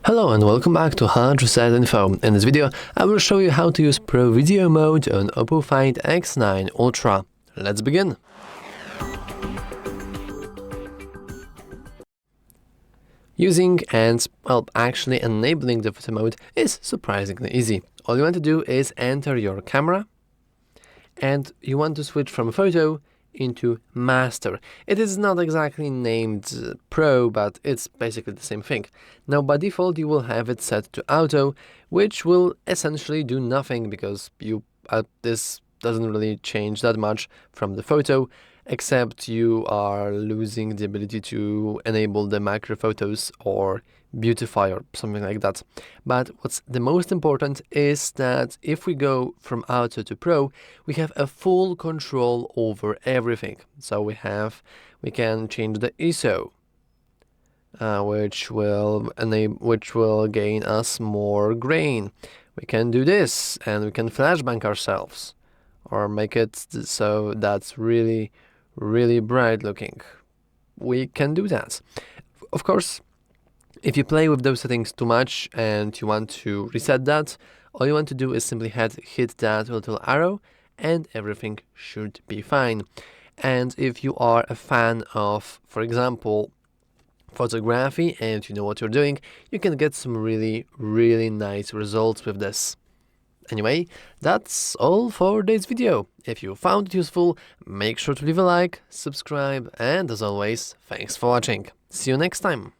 Hello and welcome back to HardReset.Info. In this video, I will show you how to use Pro Video mode on OPPO Find X9 Ultra. Let's begin. Using and, actually enabling the photo mode is surprisingly easy. All you want to do is enter your camera and you want to switch from photo into master. It is not exactly named Pro, but it's basically the same thing. Now by default you will have it set to auto, which will essentially do nothing because this doesn't really change that much from the photo, except you are losing the ability to enable the macro photos or beautify or something like that. But what's the most important is that if we go from auto to pro, we have a full control over everything. So we can change the ISO, which will gain us more grain. We can do this and we can flashbang ourselves or make it so that's really bright looking. We can do that. Of course, if you play with those settings too much and you want to reset that, all you want to do is simply hit that little arrow and everything should be fine. And if you are a fan of, for example, photography and you know what you're doing, you can get some really nice results with this. Anyway, that's all for this video. If you found it useful, make sure to leave a like, subscribe, and as always, thanks for watching. See you next time.